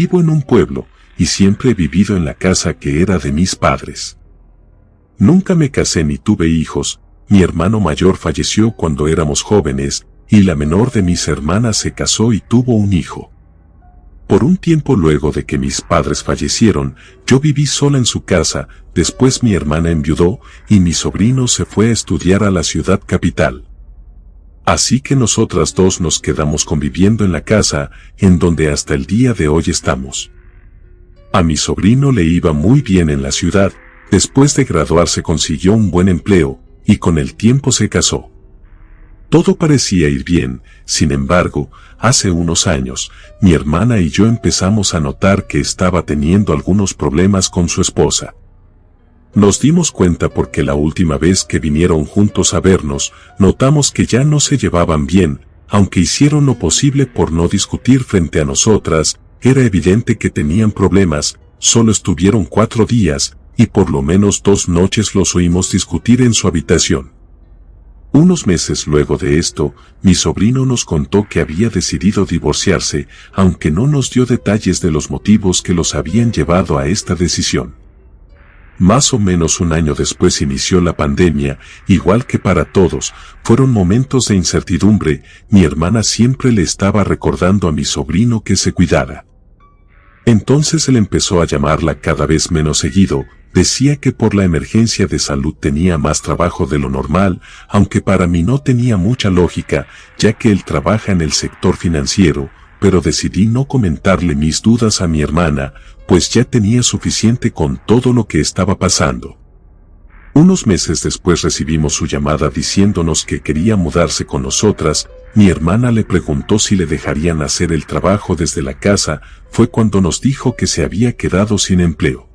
Vivo en un pueblo, y siempre he vivido en la casa que era de mis padres. Nunca me casé ni tuve hijos, mi hermano mayor falleció cuando éramos jóvenes, y la menor de mis hermanas se casó y tuvo un hijo. Por un tiempo luego de que mis padres fallecieron, yo viví sola en su casa, después mi hermana enviudó, y mi sobrino se fue a estudiar a la ciudad capital. Así que nosotras dos nos quedamos conviviendo en la casa, en donde hasta el día de hoy estamos. A mi sobrino le iba muy bien en la ciudad, después de graduarse consiguió un buen empleo, y con el tiempo se casó. Todo parecía ir bien, sin embargo, hace unos años, mi hermana y yo empezamos a notar que estaba teniendo algunos problemas con su esposa. Nos dimos cuenta porque la última vez que vinieron juntos a vernos, notamos que ya no se llevaban bien, aunque hicieron lo posible por no discutir frente a nosotras, era evidente que tenían problemas, solo estuvieron 4 días, y por lo menos 2 noches los oímos discutir en su habitación. Unos meses luego de esto, mi sobrino nos contó que había decidido divorciarse, aunque no nos dio detalles de los motivos que los habían llevado a esta decisión. Más o menos un año después inició la pandemia, igual que para todos, fueron momentos de incertidumbre, mi hermana siempre le estaba recordando a mi sobrino que se cuidara. Entonces él empezó a llamarla cada vez menos seguido, decía que por la emergencia de salud tenía más trabajo de lo normal, aunque para mí no tenía mucha lógica, ya que él trabaja en el sector financiero, pero decidí no comentarle mis dudas a mi hermana, pues ya tenía suficiente con todo lo que estaba pasando. Unos meses después recibimos su llamada diciéndonos que quería mudarse con nosotras, mi hermana le preguntó si le dejarían hacer el trabajo desde la casa, fue cuando nos dijo que se había quedado sin empleo.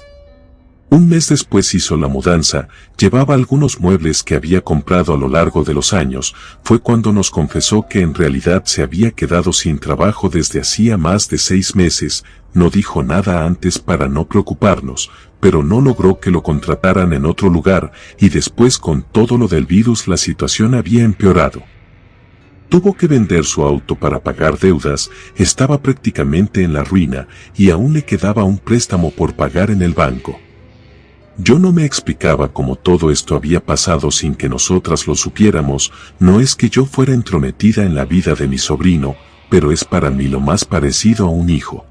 Un mes después hizo la mudanza, llevaba algunos muebles que había comprado a lo largo de los años, fue cuando nos confesó que en realidad se había quedado sin trabajo desde hacía más de 6 meses, no dijo nada antes para no preocuparnos, pero no logró que lo contrataran en otro lugar, y después con todo lo del virus la situación había empeorado. Tuvo que vender su auto para pagar deudas, estaba prácticamente en la ruina, y aún le quedaba un préstamo por pagar en el banco. Yo no me explicaba cómo todo esto había pasado sin que nosotras lo supiéramos, no es que yo fuera entrometida en la vida de mi sobrino, pero es para mí lo más parecido a un hijo.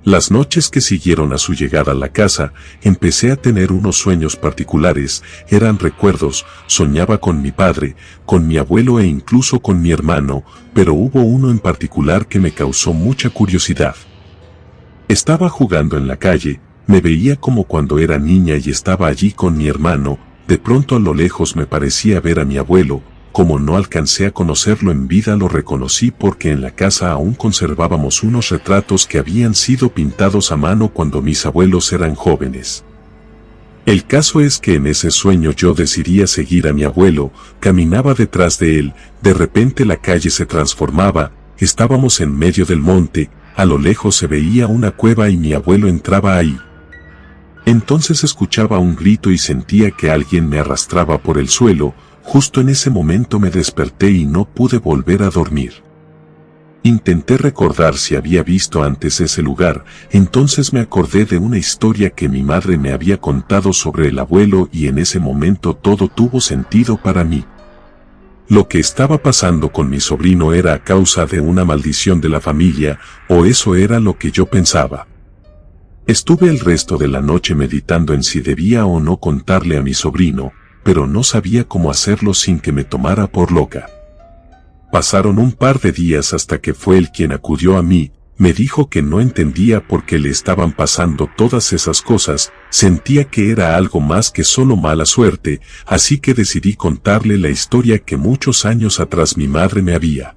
Las noches que siguieron a su llegada a la casa, empecé a tener unos sueños particulares, eran recuerdos, soñaba con mi padre, con mi abuelo e incluso con mi hermano, pero hubo uno en particular que me causó mucha curiosidad. Estaba jugando en la calle, me veía como cuando era niña y estaba allí con mi hermano, de pronto a lo lejos me parecía ver a mi abuelo, como no alcancé a conocerlo en vida lo reconocí porque en la casa aún conservábamos unos retratos que habían sido pintados a mano cuando mis abuelos eran jóvenes. El caso es que en ese sueño yo decidí seguir a mi abuelo, caminaba detrás de él, de repente la calle se transformaba, estábamos en medio del monte, a lo lejos se veía una cueva y mi abuelo entraba ahí. Entonces escuchaba un grito y sentía que alguien me arrastraba por el suelo, justo en ese momento me desperté y no pude volver a dormir. Intenté recordar si había visto antes ese lugar, entonces me acordé de una historia que mi madre me había contado sobre el abuelo y en ese momento todo tuvo sentido para mí. Lo que estaba pasando con mi sobrino era a causa de una maldición de la familia, o eso era lo que yo pensaba. Estuve el resto de la noche meditando en si debía o no contarle a mi sobrino, pero no sabía cómo hacerlo sin que me tomara por loca. Pasaron un par de días hasta que fue él quien acudió a mí, me dijo que no entendía por qué le estaban pasando todas esas cosas, sentía que era algo más que solo mala suerte, así que decidí contarle la historia que muchos años atrás mi madre me había.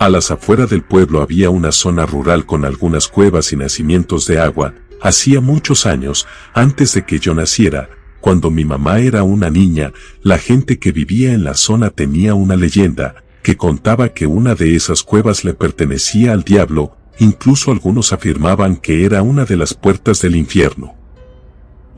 A las afueras del pueblo había una zona rural con algunas cuevas y nacimientos de agua, hacía muchos años, antes de que yo naciera, cuando mi mamá era una niña, la gente que vivía en la zona tenía una leyenda, que contaba que una de esas cuevas le pertenecía al diablo, incluso algunos afirmaban que era una de las puertas del infierno.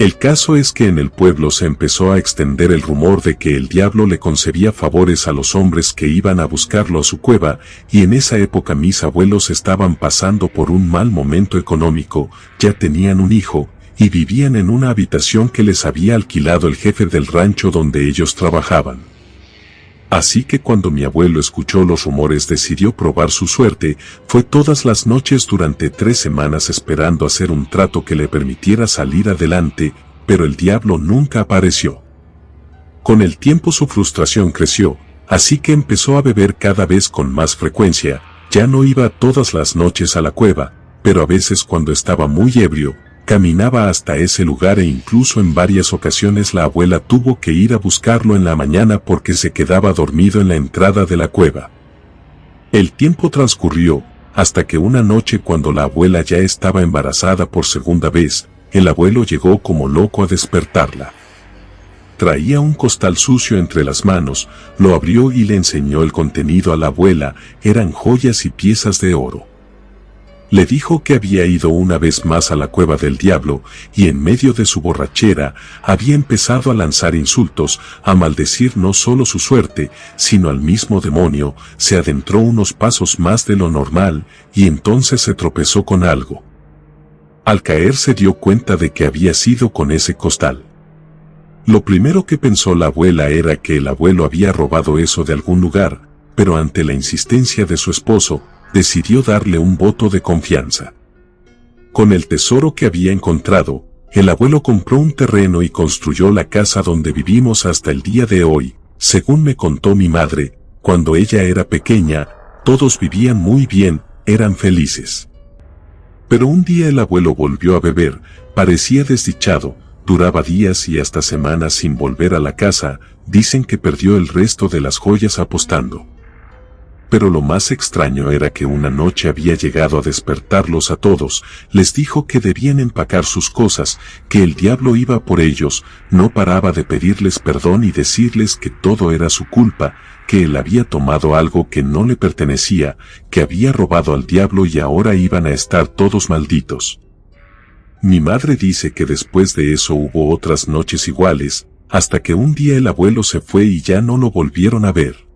El caso es que en el pueblo se empezó a extender el rumor de que el diablo le concedía favores a los hombres que iban a buscarlo a su cueva, y en esa época mis abuelos estaban pasando por un mal momento económico, ya tenían un hijo, y vivían en una habitación que les había alquilado el jefe del rancho donde ellos trabajaban. Así que cuando mi abuelo escuchó los rumores decidió probar su suerte, fue todas las noches durante 3 semanas esperando hacer un trato que le permitiera salir adelante, pero el diablo nunca apareció. Con el tiempo su frustración creció, así que empezó a beber cada vez con más frecuencia, ya no iba todas las noches a la cueva, pero a veces cuando estaba muy ebrio, caminaba hasta ese lugar e incluso en varias ocasiones la abuela tuvo que ir a buscarlo en la mañana porque se quedaba dormido en la entrada de la cueva. El tiempo transcurrió, hasta que una noche cuando la abuela ya estaba embarazada por segunda vez, el abuelo llegó como loco a despertarla. Traía un costal sucio entre las manos, lo abrió y le enseñó el contenido a la abuela, eran joyas y piezas de oro. Le dijo que había ido una vez más a la cueva del diablo, y en medio de su borrachera, había empezado a lanzar insultos, a maldecir no solo su suerte, sino al mismo demonio, se adentró unos pasos más de lo normal, y entonces se tropezó con algo. Al caer se dio cuenta de que había sido con ese costal. Lo primero que pensó la abuela era que el abuelo había robado eso de algún lugar, pero ante la insistencia de su esposo, decidió darle un voto de confianza. Con el tesoro que había encontrado, el abuelo compró un terreno y construyó la casa donde vivimos hasta el día de hoy. Según me contó mi madre, cuando ella era pequeña, todos vivían muy bien, eran felices. Pero un día el abuelo volvió a beber, parecía desdichado, duraba días y hasta semanas sin volver a la casa, dicen que perdió el resto de las joyas apostando. Pero lo más extraño era que una noche había llegado a despertarlos a todos, les dijo que debían empacar sus cosas, que el diablo iba por ellos, no paraba de pedirles perdón y decirles que todo era su culpa, que él había tomado algo que no le pertenecía, que había robado al diablo y ahora iban a estar todos malditos. Mi madre dice que después de eso hubo otras noches iguales, hasta que un día el abuelo se fue y ya no lo volvieron a ver.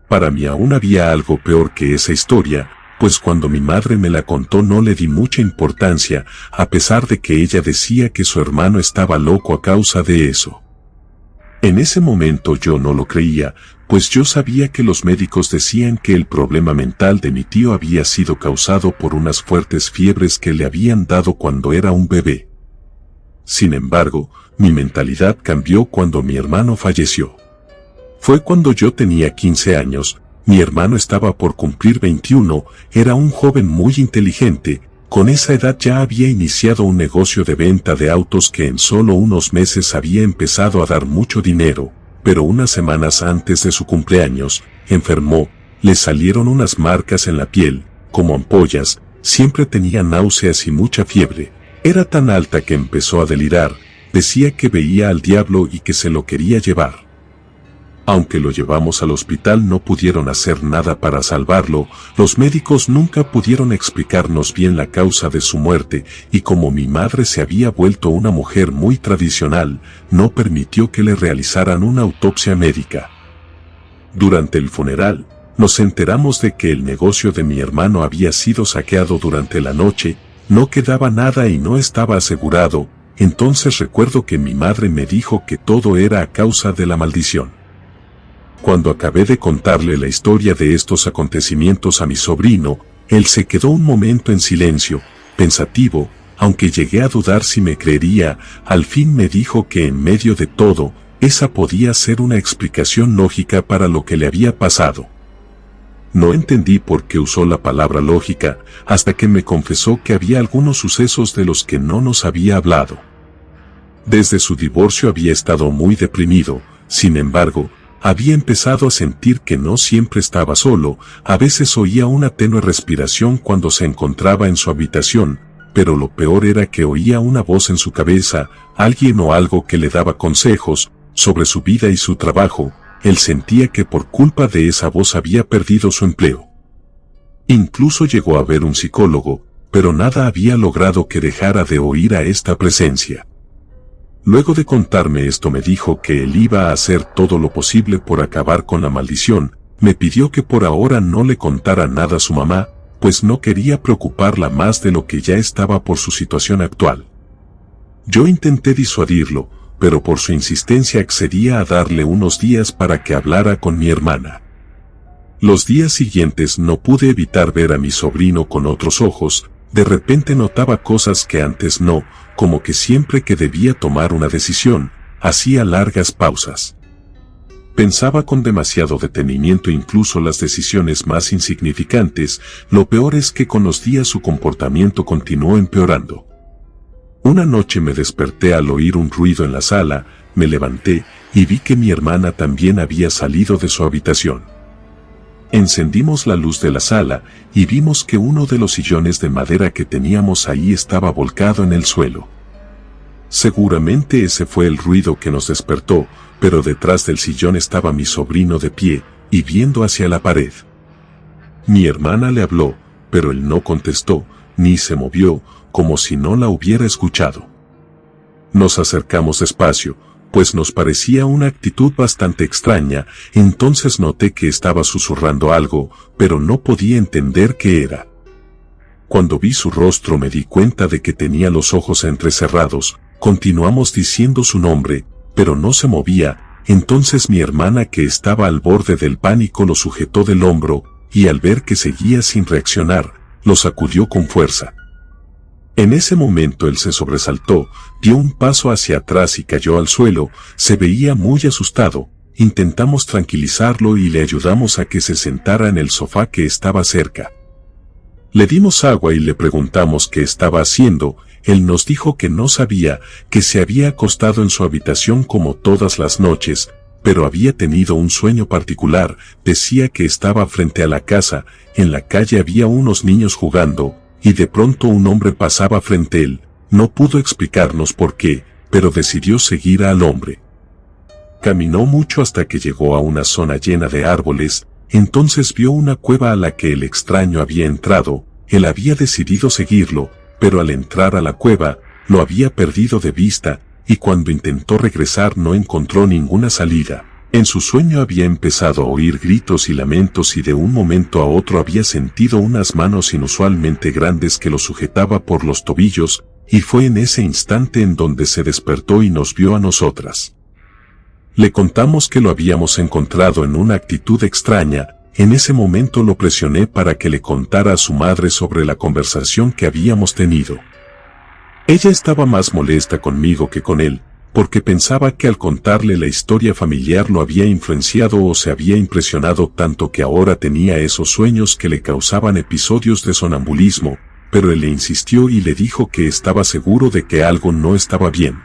Para mí aún había algo peor que esa historia, pues cuando mi madre me la contó no le di mucha importancia, a pesar de que ella decía que su hermano estaba loco a causa de eso. En ese momento yo no lo creía, pues yo sabía que los médicos decían que el problema mental de mi tío había sido causado por unas fuertes fiebres que le habían dado cuando era un bebé. Sin embargo, mi mentalidad cambió cuando mi hermano falleció. Fue cuando yo tenía 15 años, mi hermano estaba por cumplir 21, era un joven muy inteligente, con esa edad ya había iniciado un negocio de venta de autos que en solo unos meses había empezado a dar mucho dinero, pero unas semanas antes de su cumpleaños, enfermó, le salieron unas marcas en la piel, como ampollas, siempre tenía náuseas y mucha fiebre, era tan alta que empezó a delirar, decía que veía al diablo y que se lo quería llevar. Aunque lo llevamos al hospital no pudieron hacer nada para salvarlo, los médicos nunca pudieron explicarnos bien la causa de su muerte, y como mi madre se había vuelto una mujer muy tradicional, no permitió que le realizaran una autopsia médica. Durante el funeral, nos enteramos de que el negocio de mi hermano había sido saqueado durante la noche, no quedaba nada y no estaba asegurado, entonces recuerdo que mi madre me dijo que todo era a causa de la maldición. Cuando acabé de contarle la historia de estos acontecimientos a mi sobrino, él se quedó un momento en silencio, pensativo, aunque llegué a dudar si me creería, al fin me dijo que en medio de todo, esa podía ser una explicación lógica para lo que le había pasado. No entendí por qué usó la palabra lógica, hasta que me confesó que había algunos sucesos de los que no nos había hablado. Desde su divorcio había estado muy deprimido, sin embargo, había empezado a sentir que no siempre estaba solo, a veces oía una tenue respiración cuando se encontraba en su habitación, pero lo peor era que oía una voz en su cabeza, alguien o algo que le daba consejos sobre su vida y su trabajo. Él sentía que por culpa de esa voz había perdido su empleo. Incluso llegó a ver un psicólogo, pero nada había logrado que dejara de oír a esta presencia. Luego de contarme esto me dijo que él iba a hacer todo lo posible por acabar con la maldición. Me pidió que por ahora no le contara nada a su mamá, pues no quería preocuparla más de lo que ya estaba por su situación actual. Yo intenté disuadirlo, pero por su insistencia accedía a darle unos días para que hablara con mi hermana. Los días siguientes no pude evitar ver a mi sobrino con otros ojos. De repente notaba cosas que antes no, como que siempre que debía tomar una decisión, hacía largas pausas. Pensaba con demasiado detenimiento incluso las decisiones más insignificantes. Lo peor es que con los días su comportamiento continuó empeorando. Una noche me desperté al oír un ruido en la sala, me levanté y vi que mi hermana también había salido de su habitación. Encendimos la luz de la sala y vimos que uno de los sillones de madera que teníamos ahí estaba volcado en el suelo. Seguramente ese fue el ruido que nos despertó, pero detrás del sillón estaba mi sobrino de pie y viendo hacia la pared. Mi hermana le habló, pero él no contestó, ni se movió, como si no la hubiera escuchado. Nos acercamos despacio, pues nos parecía una actitud bastante extraña. Entonces noté que estaba susurrando algo, pero no podía entender qué era. Cuando vi su rostro me di cuenta de que tenía los ojos entrecerrados. Continuamos diciendo su nombre, pero no se movía. Entonces mi hermana, que estaba al borde del pánico, lo sujetó del hombro, y al ver que seguía sin reaccionar, lo sacudió con fuerza. En ese momento él se sobresaltó, dio un paso hacia atrás y cayó al suelo. Se veía muy asustado. Intentamos tranquilizarlo y le ayudamos a que se sentara en el sofá que estaba cerca. Le dimos agua y le preguntamos qué estaba haciendo. Él nos dijo que no sabía, que se había acostado en su habitación como todas las noches, pero había tenido un sueño particular. Decía que estaba frente a la casa, en la calle había unos niños jugando, y de pronto un hombre pasaba frente a él. No pudo explicarnos por qué, pero decidió seguir al hombre. Caminó mucho hasta que llegó a una zona llena de árboles. Entonces vio una cueva a la que el extraño había entrado. Él había decidido seguirlo, pero al entrar a la cueva, lo había perdido de vista, y cuando intentó regresar no encontró ninguna salida. En su sueño había empezado a oír gritos y lamentos y de un momento a otro había sentido unas manos inusualmente grandes que lo sujetaba por los tobillos, y fue en ese instante en donde se despertó y nos vio a nosotras. Le contamos que lo habíamos encontrado en una actitud extraña. En ese momento lo presioné para que le contara a su madre sobre la conversación que habíamos tenido. Ella estaba más molesta conmigo que con él, porque pensaba que al contarle la historia familiar lo había influenciado o se había impresionado tanto que ahora tenía esos sueños que le causaban episodios de sonambulismo, pero él le insistió y le dijo que estaba seguro de que algo no estaba bien.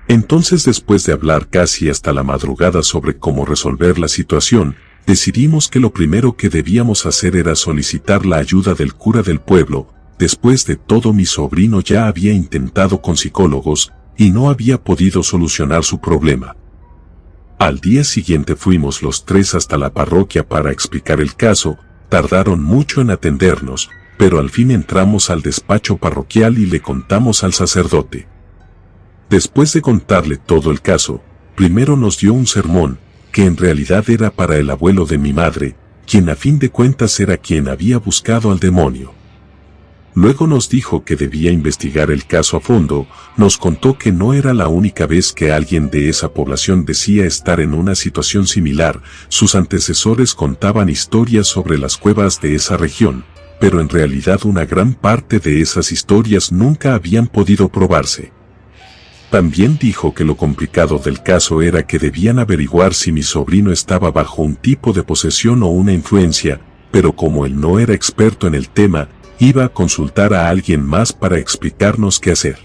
Entonces, después de hablar casi hasta la madrugada sobre cómo resolver la situación, decidimos que lo primero que debíamos hacer era solicitar la ayuda del cura del pueblo. Después de todo, mi sobrino ya había intentado con psicólogos, y no había podido solucionar su problema. Al día siguiente fuimos los tres hasta la parroquia para explicar el caso. Tardaron mucho en atendernos, pero al fin entramos al despacho parroquial y le contamos al sacerdote. Después de contarle todo el caso, primero nos dio un sermón, que en realidad era para el abuelo de mi madre, quien a fin de cuentas era quien había buscado al demonio. Luego nos dijo que debía investigar el caso a fondo. Nos contó que no era la única vez que alguien de esa población decía estar en una situación similar. Sus antecesores contaban historias sobre las cuevas de esa región, pero en realidad una gran parte de esas historias nunca habían podido probarse. También dijo que lo complicado del caso era que debían averiguar si mi sobrino estaba bajo un tipo de posesión o una influencia, pero como él no era experto en el tema, iba a consultar a alguien más para explicarnos qué hacer.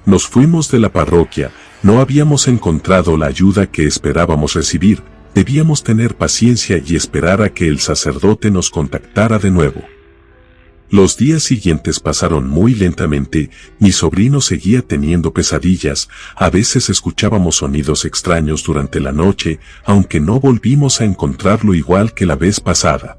Nos fuimos de la parroquia. No habíamos encontrado la ayuda que esperábamos recibir. Debíamos tener paciencia y esperar a que el sacerdote nos contactara de nuevo. Los días siguientes pasaron muy lentamente. Mi sobrino seguía teniendo pesadillas. A veces escuchábamos sonidos extraños durante la noche, aunque no volvimos a encontrarlo igual que la vez pasada.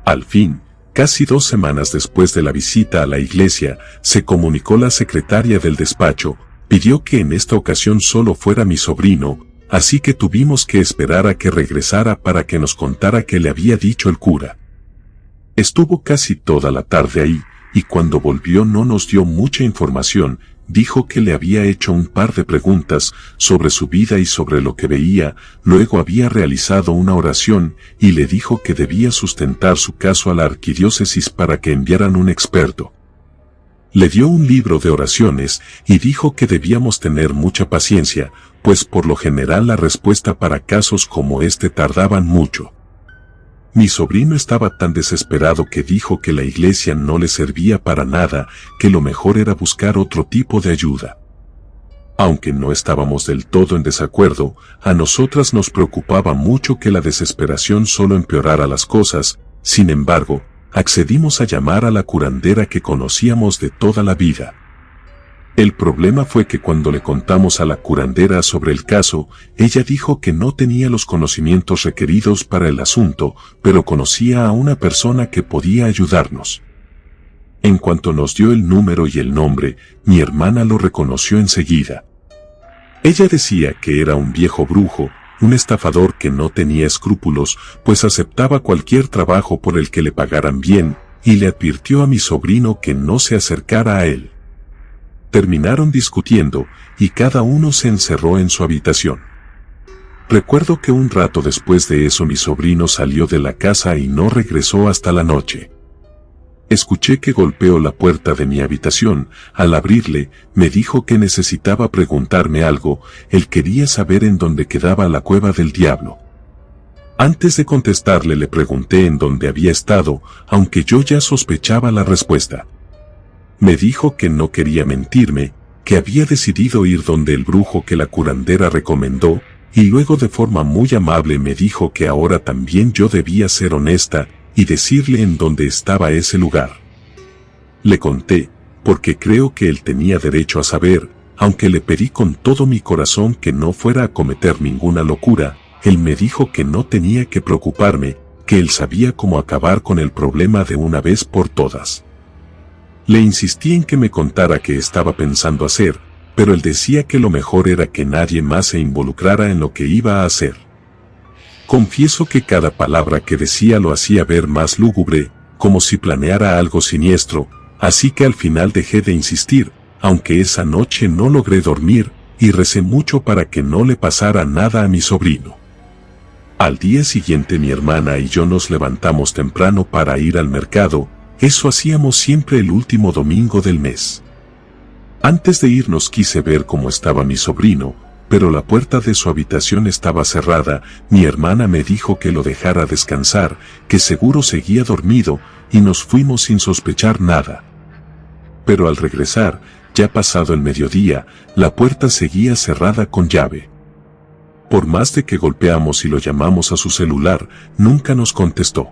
Al fin, casi 2 semanas después de la visita a la iglesia, se comunicó la secretaria del despacho. Pidió que en esta ocasión solo fuera mi sobrino, así que tuvimos que esperar a que regresara para que nos contara qué le había dicho el cura. Estuvo casi toda la tarde ahí, y cuando volvió no nos dio mucha información. Dijo que le había hecho un par de preguntas sobre su vida y sobre lo que veía, luego había realizado una oración y le dijo que debía sustentar su caso a la arquidiócesis para que enviaran un experto. Le dio un libro de oraciones y dijo que debíamos tener mucha paciencia, pues por lo general la respuesta para casos como este tardaban mucho. Mi sobrino estaba tan desesperado que dijo que la iglesia no le servía para nada, que lo mejor era buscar otro tipo de ayuda. Aunque no estábamos del todo en desacuerdo, a nosotras nos preocupaba mucho que la desesperación solo empeorara las cosas. Sin embargo, accedimos a llamar a la curandera que conocíamos de toda la vida. El problema fue que cuando le contamos a la curandera sobre el caso, ella dijo que no tenía los conocimientos requeridos para el asunto, pero conocía a una persona que podía ayudarnos. En cuanto nos dio el número y el nombre, mi hermana lo reconoció enseguida. Ella decía que era un viejo brujo, un estafador que no tenía escrúpulos, pues aceptaba cualquier trabajo por el que le pagaran bien, y le advirtió a mi sobrino que no se acercara a él. Terminaron discutiendo, y cada uno se encerró en su habitación. Recuerdo que un rato después de eso mi sobrino salió de la casa y no regresó hasta la noche. Escuché que golpeó la puerta de mi habitación. Al abrirle, me dijo que necesitaba preguntarme algo. Él quería saber en dónde quedaba la cueva del diablo. Antes de contestarle le pregunté en dónde había estado, aunque yo ya sospechaba la respuesta. Me dijo que no quería mentirme, que había decidido ir donde el brujo que la curandera recomendó, y luego de forma muy amable me dijo que ahora también yo debía ser honesta y decirle en dónde estaba ese lugar. Le conté, porque creo que él tenía derecho a saber, aunque le pedí con todo mi corazón que no fuera a cometer ninguna locura. Él me dijo que no tenía que preocuparme, que él sabía cómo acabar con el problema de una vez por todas. Le insistí en que me contara qué estaba pensando hacer, pero él decía que lo mejor era que nadie más se involucrara en lo que iba a hacer. Confieso que cada palabra que decía lo hacía ver más lúgubre, como si planeara algo siniestro, así que al final dejé de insistir, aunque esa noche no logré dormir, y recé mucho para que no le pasara nada a mi sobrino. Al día siguiente mi hermana y yo nos levantamos temprano para ir al mercado. Eso hacíamos siempre el último domingo del mes. Antes de irnos quise ver cómo estaba mi sobrino, pero la puerta de su habitación estaba cerrada. Mi hermana me dijo que lo dejara descansar, que seguro seguía dormido, y nos fuimos sin sospechar nada. Pero al regresar, ya pasado el mediodía, la puerta seguía cerrada con llave. Por más de que golpeamos y lo llamamos a su celular, nunca nos contestó.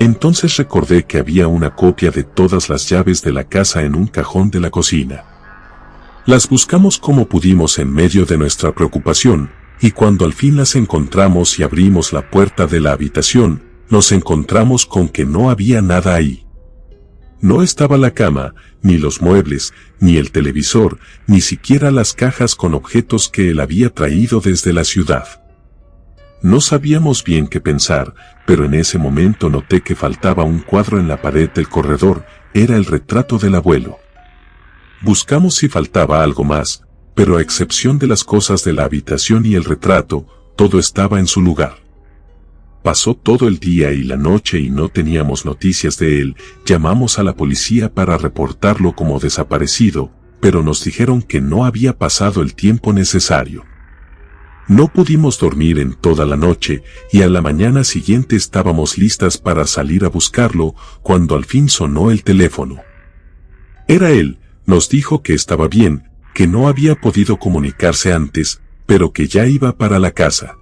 Entonces recordé que había una copia de todas las llaves de la casa en un cajón de la cocina. Las buscamos como pudimos en medio de nuestra preocupación, y cuando al fin las encontramos y abrimos la puerta de la habitación, nos encontramos con que no había nada ahí. No estaba la cama, ni los muebles, ni el televisor, ni siquiera las cajas con objetos que él había traído desde la ciudad. No sabíamos bien qué pensar, pero en ese momento noté que faltaba un cuadro en la pared del corredor. Era el retrato del abuelo. Buscamos si faltaba algo más, pero a excepción de las cosas de la habitación y el retrato, todo estaba en su lugar. Pasó todo el día y la noche y no teníamos noticias de él. Llamamos a la policía para reportarlo como desaparecido, pero nos dijeron que no había pasado el tiempo necesario. No pudimos dormir en toda la noche, y a la mañana siguiente estábamos listas para salir a buscarlo, cuando al fin sonó el teléfono. Era él. Nos dijo que estaba bien, que no había podido comunicarse antes, pero que ya iba para la casa.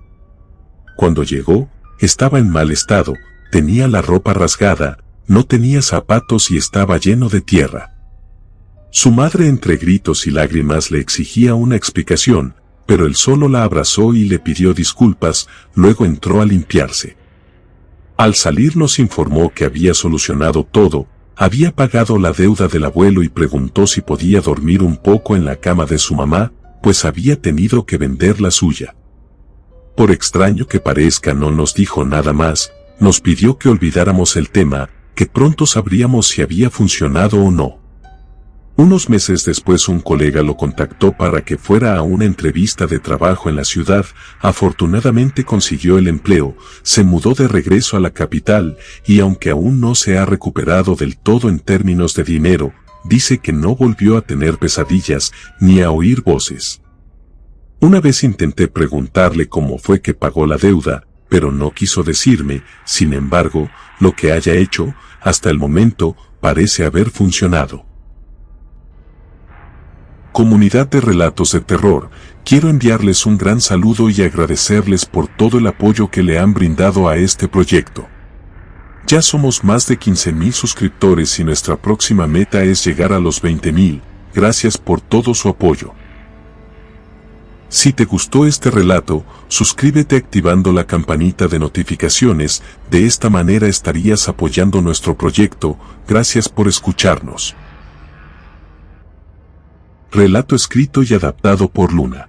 Cuando llegó, estaba en mal estado, tenía la ropa rasgada, no tenía zapatos y estaba lleno de tierra. Su madre entre gritos y lágrimas le exigía una explicación, pero él solo la abrazó y le pidió disculpas. Luego entró a limpiarse. Al salir nos informó que había solucionado todo, Había pagado la deuda del abuelo y preguntó si podía dormir un poco en la cama de su mamá, pues había tenido que vender la suya. Por extraño que parezca, no nos dijo nada más, nos pidió que olvidáramos el tema, que pronto sabríamos si había funcionado o no. Unos meses después un colega lo contactó para que fuera a una entrevista de trabajo en la ciudad. Afortunadamente consiguió el empleo, se mudó de regreso a la capital y aunque aún no se ha recuperado del todo en términos de dinero, dice que no volvió a tener pesadillas ni a oír voces. Una vez intenté preguntarle cómo fue que pagó la deuda, pero no quiso decirme. Sin embargo, lo que haya hecho, hasta el momento, parece haber funcionado. Comunidad de Relatos de Terror, quiero enviarles un gran saludo y agradecerles por todo el apoyo que le han brindado a este proyecto. Ya somos más de 15,000 suscriptores y nuestra próxima meta es llegar a los 20,000. Gracias por todo su apoyo. Si te gustó este relato, suscríbete activando la campanita de notificaciones, de esta manera estarías apoyando nuestro proyecto. Gracias por escucharnos. Relato escrito y adaptado por Luna.